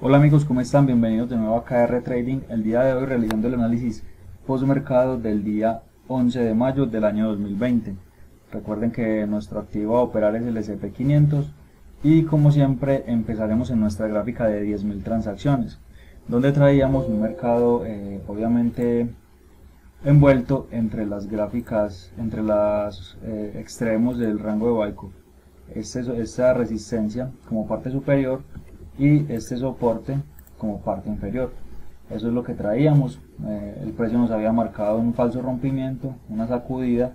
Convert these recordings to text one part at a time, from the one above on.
Hola amigos, ¿cómo están? Bienvenidos de nuevo a KR Trading. El día de hoy realizando el análisis postmercado del día 11 de mayo del año 2020. Recuerden que nuestro activo a operar es el S&P 500 y como siempre empezaremos en nuestra gráfica de 10.000 transacciones, donde traíamos un mercado obviamente envuelto entre las gráficas, entre los extremos del rango de Wyckoff. Esta resistencia como parte superior y este soporte como parte inferior. Eso es lo que traíamos. El precio nos había marcado un falso rompimiento, una sacudida,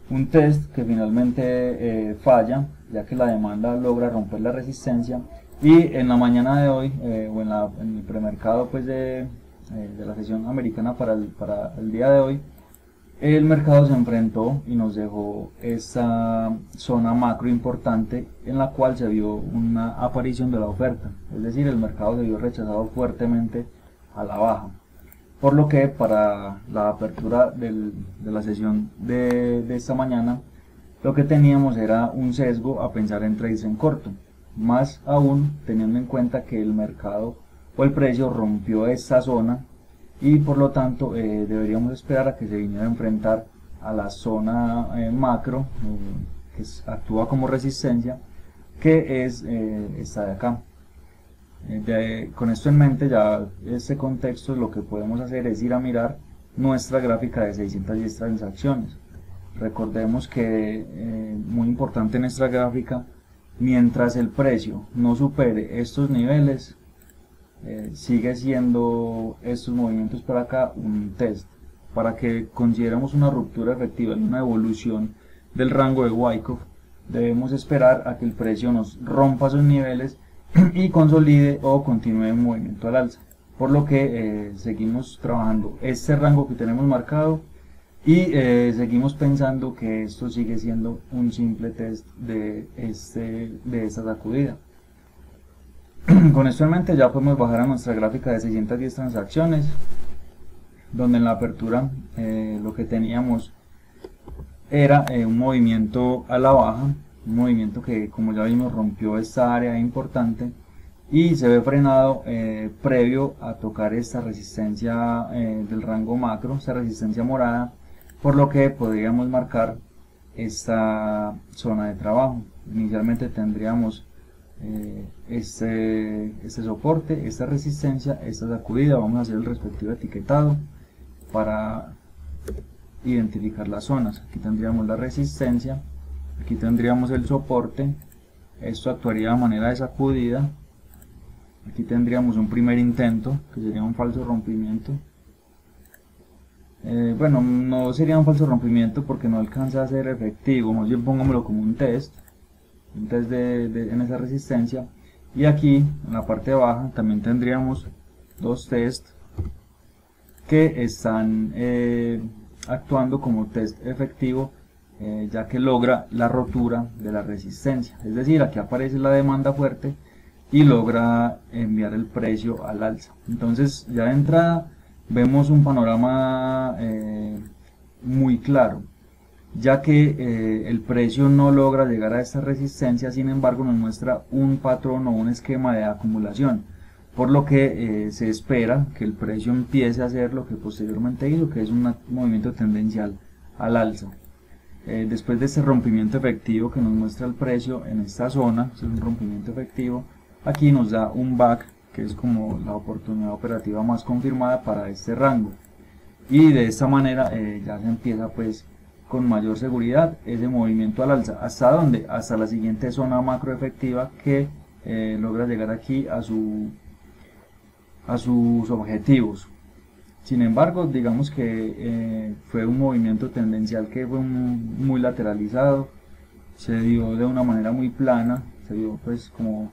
un test que finalmente falla, ya que la demanda logra romper la resistencia. Y en la mañana de hoy, o en el premercado pues de la sesión americana para el día de hoy, el mercado se enfrentó y nos dejó esa zona macro importante en la cual se vio una aparición de la oferta, es decir, el mercado se vio rechazado fuertemente a la baja, por lo que para la apertura de la sesión de esta mañana lo que teníamos era un sesgo a pensar en trades en corto, más aún teniendo en cuenta que el mercado o el precio rompió esta zona y por lo tanto deberíamos esperar a que se viniera a enfrentar a la zona macro que actúa como resistencia, que es esta de acá. Con esto en mente, ya este contexto, lo que podemos hacer es ir a mirar nuestra gráfica de 610 transacciones. Recordemos que muy importante en nuestra gráfica, mientras el precio no supere estos niveles, sigue siendo estos movimientos para acá un test. Para que consideremos una ruptura efectiva y una evolución del rango de Wyckoff, debemos esperar a que el precio nos rompa esos niveles y consolide o continúe en movimiento al alza. Por lo que seguimos trabajando este rango que tenemos marcado y seguimos pensando que esto sigue siendo un simple test de esta sacudida. Con esto en mente ya podemos bajar a nuestra gráfica de 610 transacciones, donde en la apertura lo que teníamos era un movimiento a la baja, un movimiento que, como ya vimos, rompió esta área importante y se ve frenado previo a tocar esta resistencia del rango macro, esta resistencia morada, por lo que podríamos marcar esta zona de trabajo. Inicialmente tendríamos este soporte, esta resistencia, esta sacudida. Vamos a hacer el respectivo etiquetado para identificar las zonas. Aquí tendríamos la resistencia, aquí tendríamos el soporte, esto actuaría de manera de sacudida, aquí tendríamos un primer intento que sería un falso rompimiento. Bueno, no sería un falso rompimiento porque no alcanza a ser efectivo, más bien pongámoslo como un test en esa resistencia. Y aquí en la parte baja también tendríamos dos tests que están actuando como test efectivo, ya que logra la rotura de la resistencia, es decir, aquí aparece la demanda fuerte y logra enviar el precio al alza. Entonces ya de entrada vemos un panorama muy claro, ya que el precio no logra llegar a esta resistencia, sin embargo nos muestra un patrón o un esquema de acumulación, por lo que se espera que el precio empiece a hacer lo que posteriormente hizo, que es un movimiento tendencial al alza. Después de este rompimiento efectivo que nos muestra el precio en esta zona, es un rompimiento efectivo, aquí nos da un back, que es como la oportunidad operativa más confirmada para este rango, y de esta manera ya se empieza pues con mayor seguridad ese movimiento al alza. ¿Hasta dónde? Hasta la siguiente zona macro efectiva que logra llegar aquí a sus objetivos. Sin embargo, digamos que fue un movimiento tendencial que fue muy lateralizado, se dio de una manera muy plana, se dio pues como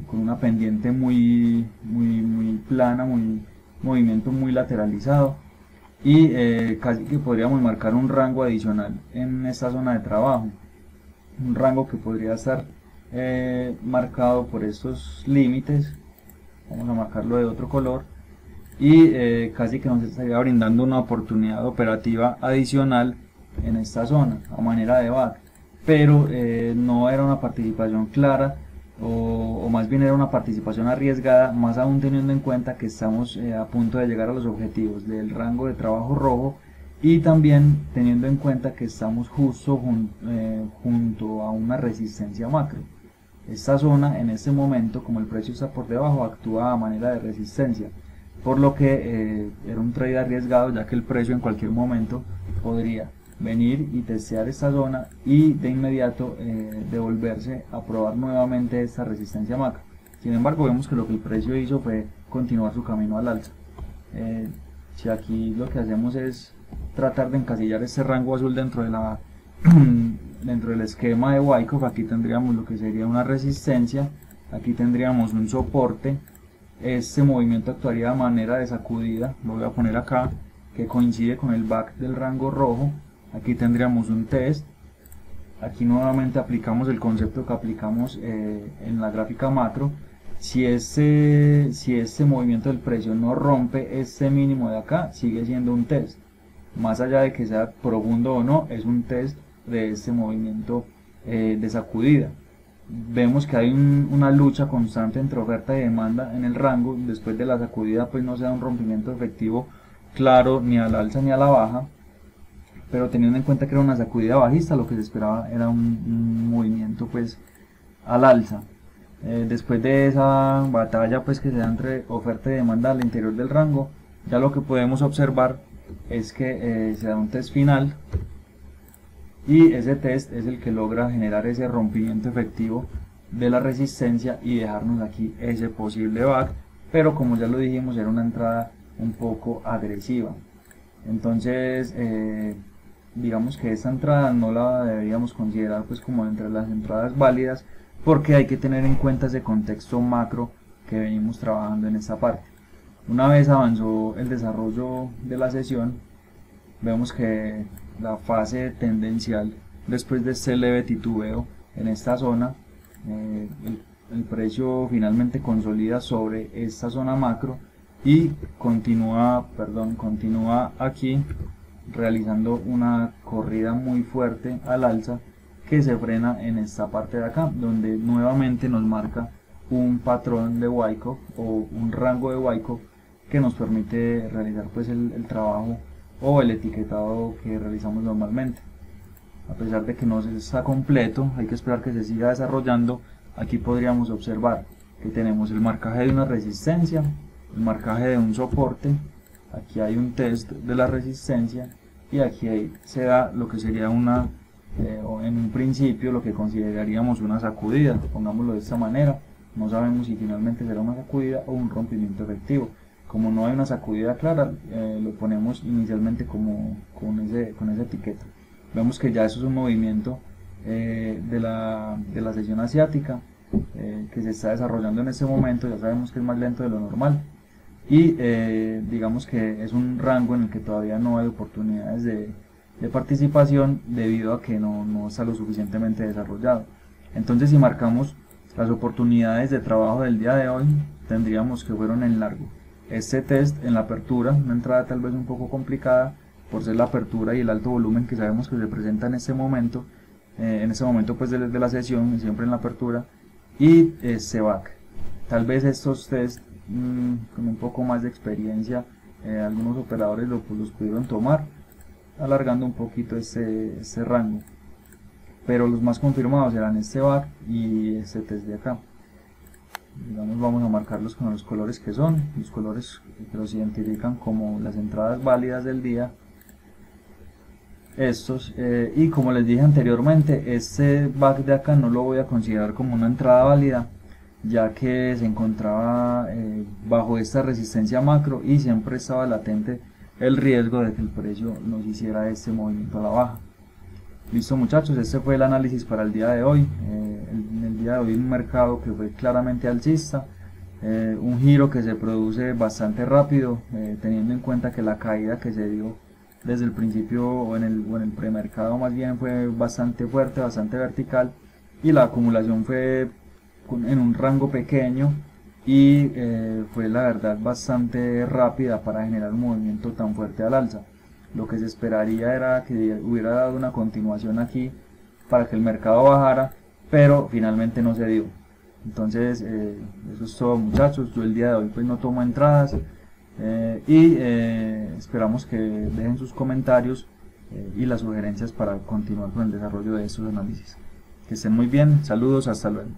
con una pendiente muy plana, movimiento muy lateralizado, y casi que podríamos marcar un rango adicional en esta zona de trabajo, un rango que podría estar marcado por estos límites. Vamos a marcarlo de otro color y casi que nos estaría brindando una oportunidad operativa adicional en esta zona a manera de back, pero no era una participación clara o más bien era una participación arriesgada, más aún teniendo en cuenta que estamos a punto de llegar a los objetivos del rango de trabajo rojo, y también teniendo en cuenta que estamos justo junto a una resistencia macro. Esta zona en este momento, como el precio está por debajo, actúa a manera de resistencia, por lo que era un trade arriesgado, ya que el precio en cualquier momento podría venir y testear esta zona y de inmediato devolverse a probar nuevamente esta resistencia macro. Sin embargo, vemos que lo que el precio hizo fue continuar su camino al alza. Si aquí lo que hacemos es tratar de encasillar este rango azul dentro de la dentro del esquema de Wyckoff, aquí tendríamos lo que sería una resistencia, aquí tendríamos un soporte. Este movimiento actuaría de manera de sacudida, lo voy a poner acá, que coincide con el back del rango rojo. Aquí tendríamos un test. Aquí nuevamente aplicamos el concepto que aplicamos en la gráfica macro. Si este movimiento del precio no rompe este mínimo de acá, sigue siendo un test. Más allá de que sea profundo o no, es un test de este movimiento de sacudida. Vemos que hay una lucha constante entre oferta y demanda en el rango. Después de la sacudida pues no se da un rompimiento efectivo claro ni al alza ni a la baja, pero teniendo en cuenta que era una sacudida bajista, lo que se esperaba era un movimiento pues al alza. Después de esa batalla pues que se da entre oferta y demanda al interior del rango, ya lo que podemos observar es que se da un test final, y ese test es el que logra generar ese rompimiento efectivo de la resistencia y dejarnos aquí ese posible back, pero como ya lo dijimos, era una entrada un poco agresiva. Entonces digamos que esta entrada no la deberíamos considerar pues como entre las entradas válidas, porque hay que tener en cuenta ese contexto macro que venimos trabajando en esta parte. Una vez avanzó el desarrollo de la sesión, vemos que la fase tendencial, después de este leve titubeo en esta zona, el precio finalmente consolida sobre esta zona macro y continúa aquí realizando una corrida muy fuerte al alza, que se frena en esta parte de acá, donde nuevamente nos marca un patrón de Wyckoff o un rango de Wyckoff que nos permite realizar pues el trabajo o el etiquetado que realizamos normalmente. A pesar de que no está completo, hay que esperar que se siga desarrollando. Aquí podríamos observar que tenemos el marcaje de una resistencia, el marcaje de un soporte, aquí hay un test de la resistencia, y aquí se da lo que sería una en un principio lo que consideraríamos una sacudida, pongámoslo de esta manera. No sabemos si finalmente será una sacudida o un rompimiento efectivo. Como no hay una sacudida clara, lo ponemos inicialmente como con esa etiqueta. Vemos que ya eso es un movimiento de la sesión asiática que se está desarrollando en este momento. Ya sabemos que es más lento de lo normal, y digamos que es un rango en el que todavía no hay oportunidades de participación, debido a que no está lo suficientemente desarrollado. Entonces, si marcamos las oportunidades de trabajo del día de hoy, tendríamos que fueron en largo. Este test en la apertura, una entrada tal vez un poco complicada por ser la apertura y el alto volumen que sabemos que se presenta en este momento pues de la sesión, siempre en la apertura, y este back. Tal vez estos test con un poco más de experiencia, algunos operadores los pudieron tomar, alargando un poquito este rango, pero los más confirmados eran este back y este test de acá. Digamos, vamos a marcarlos con los colores que son, los colores que los identifican como las entradas válidas del día, estos, y como les dije anteriormente, este back de acá no lo voy a considerar como una entrada válida, ya que se encontraba bajo esta resistencia macro y siempre estaba latente el riesgo de que el precio nos hiciera este movimiento a la baja. Listo, muchachos, este fue el análisis para el día de hoy. En el día de hoy un mercado que fue claramente alcista, un giro que se produce bastante rápido, teniendo en cuenta que la caída que se dio desde el principio o en el premercado más bien fue bastante fuerte, bastante vertical, y la acumulación fue en un rango pequeño, y fue la verdad bastante rápida para generar un movimiento tan fuerte al alza. Lo que se esperaría era que hubiera dado una continuación aquí para que el mercado bajara, pero finalmente no se dio. Entonces, eso es todo, muchachos. Yo el día de hoy pues no tomo entradas, y esperamos que dejen sus comentarios y las sugerencias para continuar con el desarrollo de estos análisis. Que estén muy bien, saludos, hasta luego.